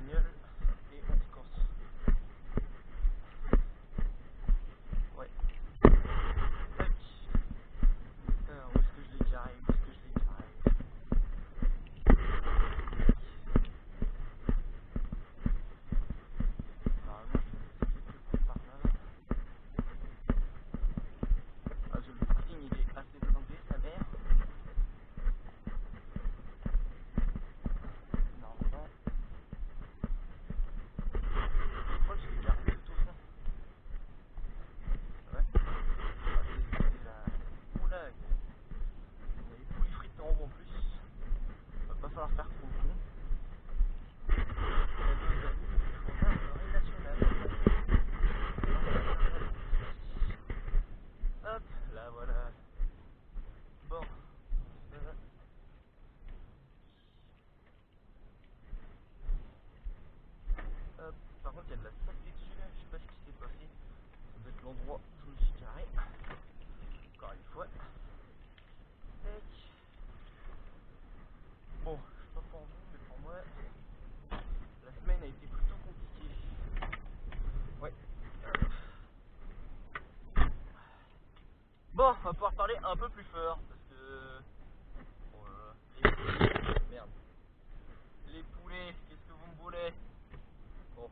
bagnole et on se course. Ouais. Tac. Alors, où est-ce que je l'ai garé? Où est-ce que je l'ai garé? Normalement, je vais quelque part là. Ah, le parking il est assez blindé, sa mère. Normalement. Je crois que je l'ai garé plutôt ça. Ouais. Ah, c'est la. Oula, il y a les poules frites en haut en plus. Va pas falloir faire trop le con. Hop, là voilà. Bon. Hop. Par contre, il y a de la saleté dessus là. Je sais pas ce qui s'est passé. Ça doit être l'endroit où je me suis garé. Encore une fois. Tac. Bon, je sais pas pour vous, mais pour moi, la semaine a été plutôt compliquée. Ouais. Bon, on va pouvoir parler un peu plus fort parce que. Voilà. Merde. Les poulets, qu'est-ce que vous me voulez? Bon,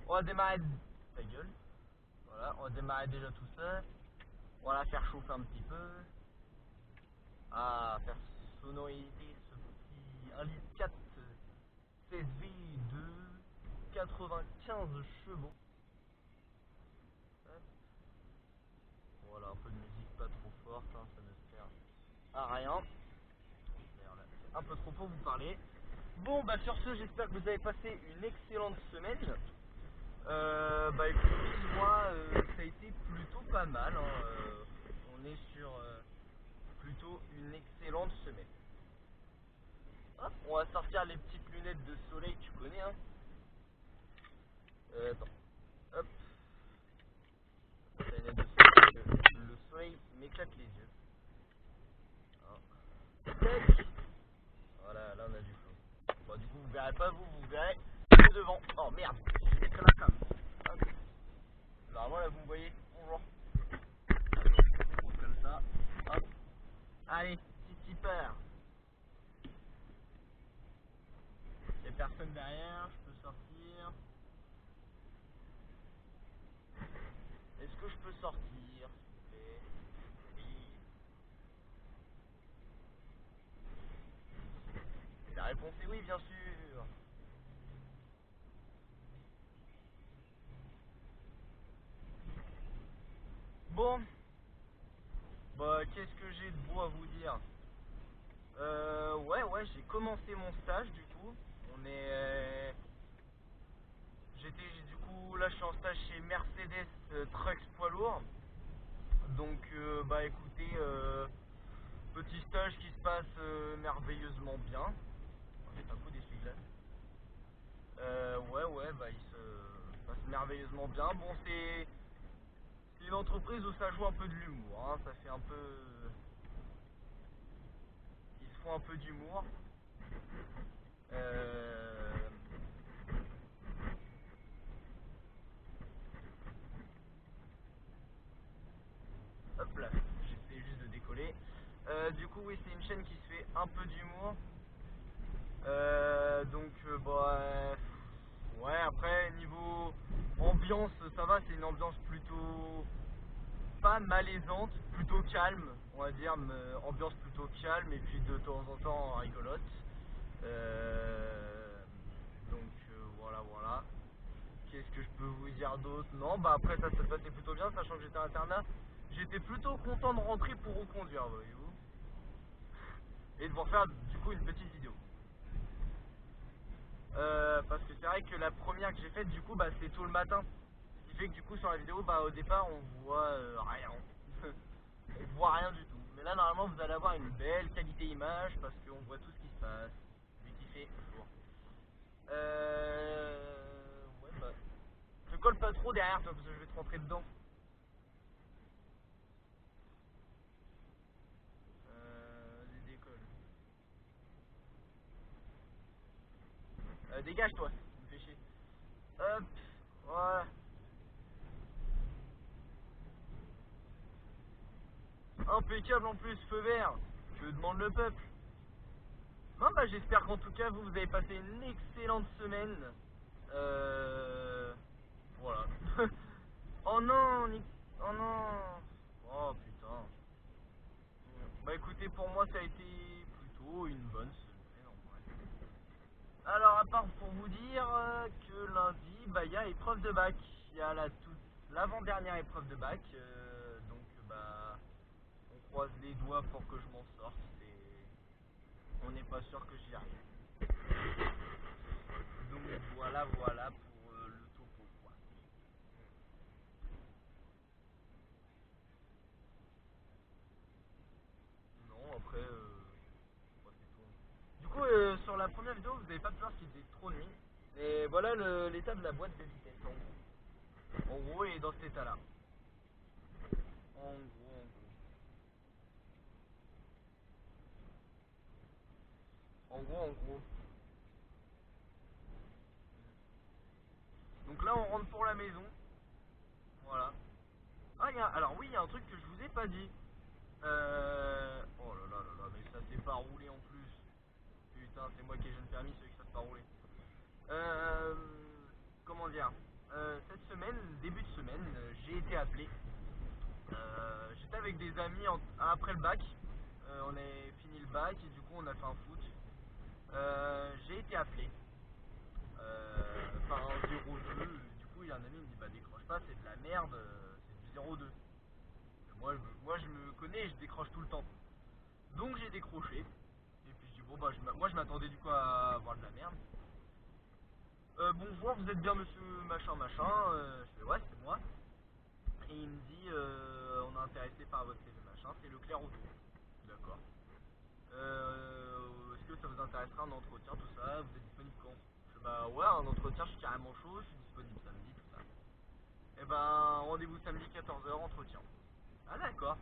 on va démarrer. Ta gueule. Voilà, on va démarrer déjà tout ça. On va la faire chauffer un petit peu. Ah, faire sonoriser ce petit 1,4 litre CSV de 95 chevaux. Voilà, un peu de musique pas trop forte, hein, ça ne sert à rien. D'ailleurs, là, c'est un peu trop pour vous parler. Bon, bah sur ce, j'espère que vous avez passé une excellente semaine. Bah écoutez, moi, ça a été plutôt pas mal. Hein. On est sur plutôt une excellente semaine. Hop, on va sortir les petites lunettes de soleil, tu connais, hein. Attends, hop, les lunettes de soleil, le soleil m'éclate les yeux. Hein. Voilà, là on a du fond. Bon, du coup, vous verrez pas vous verrez que devant. Oh merde, je vais mettre la cam. Hop. Normalement, là vous me voyez. Bonjour. Comme ça. Hop. Allez, petit tipper. Il n'y a personne derrière, je peux sortir. Est-ce que je peux sortir, s'il vous plaît? Oui. Et la réponse est oui, bien sûr. Bon, bah qu'est-ce que j'ai de beau à vous dire? Ouais, j'ai commencé mon stage du coup. On est. J'étais du coup là je suis en stage chez Mercedes Trucks poids lourd. Donc bah écoutez, petit stage qui se passe merveilleusement bien. C'est un coup d'essuie-glace. Ouais, bah il se passe merveilleusement bien. Bon c'est une entreprise où ça joue un peu de l'humour, hein. Ça fait un peu. Ils se font un peu d'humour. Hop là, j'essaie juste de décoller. Du coup oui c'est une chaîne qui se fait un peu d'humour. Donc bah ouais après niveau ambiance ça va, c'est une ambiance plutôt pas malaisante, plutôt calme on va dire, ambiance plutôt calme et puis de temps en temps rigolote. Donc voilà. Qu'est-ce que je peux vous dire d'autre? Non bah après ça se passait plutôt bien sachant que j'étais à internat. J'étais plutôt content de rentrer pour reconduire voyez-vous. Et de vous refaire du coup une petite vidéo. Parce que c'est vrai que la première que j'ai faite du coup bah c'est tôt le matin. Ce qui fait que du coup sur la vidéo bah au départ on voit rien. On voit rien du tout. Mais là normalement vous allez avoir une belle qualité image parce qu'on voit tout ce qui se passe. Vu qu'il fait jour. Ouais bah. Te colle pas trop derrière toi parce que je vais te rentrer dedans. Vas-y décolle. Dégage toi. Hop, ouais. Impeccable en plus, feu vert. Que demande le peuple? Non, bah j'espère qu'en tout cas vous avez passé une excellente semaine. Euh... Voilà. Oh non, oh non. Oh putain. Bah écoutez, pour moi ça a été plutôt une bonne semaine en vrai. Alors à part pour vous dire que lundi, bah il y a épreuve de bac. Il y a l'avant-dernière épreuve de bac. Donc bah on croise les doigts pour que je m'en sorte. On n'est pas sûr que j'y arrive. Donc voilà, voilà pour le topo quoi. Non, après, ouais, c'est tout. Du coup, sur la première vidéo, vous n'avez pas peur qu'il faisait trop nuit. Et voilà l'état de la boîte de vitesse en gros. En gros, il est dans cet état-là. En gros, en gros. En gros, en gros. Donc là, on rentre pour la maison. Voilà. Ah, alors oui, il y a un truc que je vous ai pas dit. Oh là là là là, mais ça s'est pas roulé en plus. Putain, c'est moi qui ai jeune permis, celui qui ça s'est pas roulé. Euh, Comment dire, cette semaine, début de semaine, j'ai été appelé. J'étais avec des amis après le bac. On a fini le bac et du coup on a fait un foot. J'ai été appelé par un 02. Du coup il y a un ami qui me dit bah décroche pas, c'est de la merde, c'est du 02. Moi je me connais, je décroche tout le temps. Donc j'ai décroché. Et puis je dis bon bah moi je m'attendais du coup à avoir de la merde. Bonjour, vous êtes bien monsieur machin machin. Je fais ouais c'est moi. Et il me dit on est intéressé par votre CV machin, c'est Leclerc Auto. D'accord. Est-ce que ça vous intéressera un entretien, tout ça? Vous êtes disponible quand? Je fais bah ouais, un entretien, je suis carrément chaud, je suis disponible samedi, tout ça. Et ben rendez-vous samedi 14h, entretien. Ah d'accord.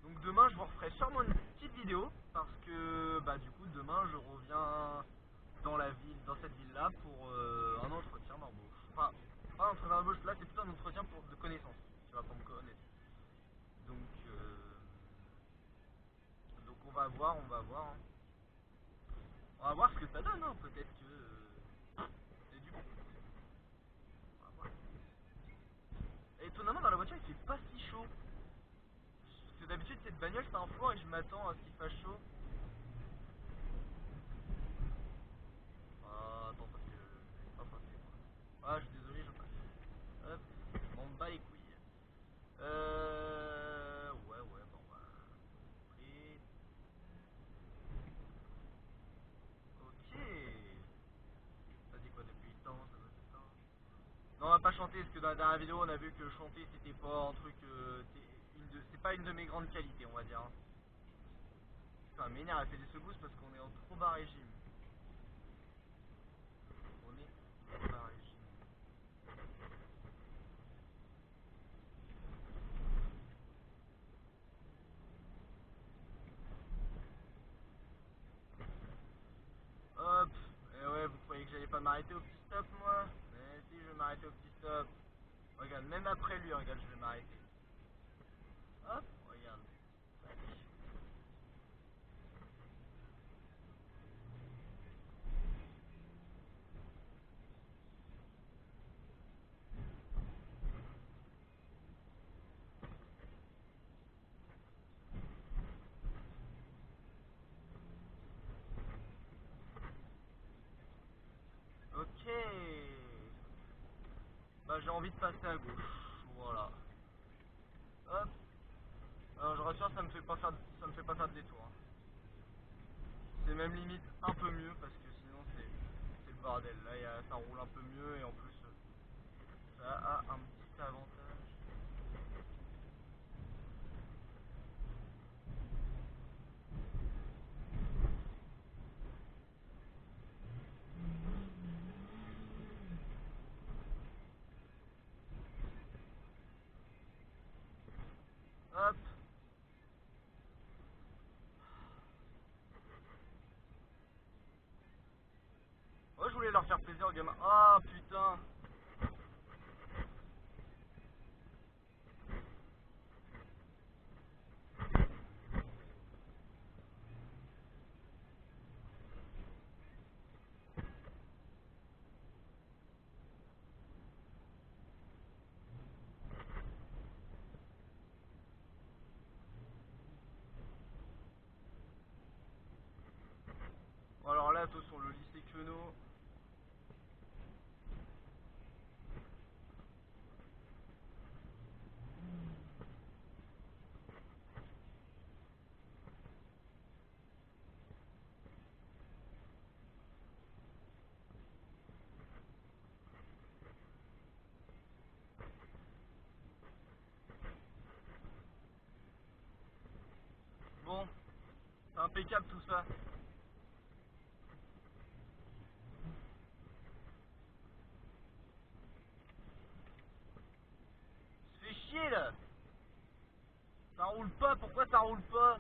Donc demain je vous referai sûrement une petite vidéo parce que bah du coup demain je reviens dans la ville, dans cette ville-là pour un entretien d'embauche. Enfin, pas un entretien d'embauche, là c'est plutôt un entretien de connaissance. Tu vas pour me connaître. Donc, donc on va voir, on va voir, hein. On va voir ce que ça donne, hein. Peut-être que c'est du bon. On va voir. Et étonnamment dans la voiture il fait pas si chaud. Parce que d'habitude cette bagnole c'est un four et je m'attends à ce qu'il fasse chaud. Ah, attends parce que je pas passé moi. Ah je suis désolé je passe. Hop, m'en bats les couilles. Ouais ouais bon bah. Compris. Ok. Ça dit quoi depuis le temps, ça doit être ça. Non, on va pas chanter parce que dans la dernière vidéo on a vu que chanter c'était pas un truc. C'est pas une de mes grandes qualités, on va dire, hein. Putain, Ménard elle fait des secousses parce qu'on est en trop bas régime. On est en trop bas régime. Hop, et ouais, vous croyez que j'allais pas m'arrêter au petit stop moi? Mais si, je vais m'arrêter au petit stop. Regarde, même après lui, regarde, je vais m'arrêter. Hop, regarde. Tac. Ok. Bah j'ai envie de passer à gauche. Voilà. Hop. Alors je rassure, ça me fait pas faire de détour, hein. C'est même limite un peu mieux parce que sinon c'est le bordel. Là ça roule un peu mieux et en plus ça a un petit avantage. Hop. Oh, je voulais leur faire plaisir aux gamins. Ah putain. Voilà, tous sur le lycée Queneau. Bon, c'est impeccable tout ça. Se fait chier là. Ça roule pas, pourquoi ça roule pas?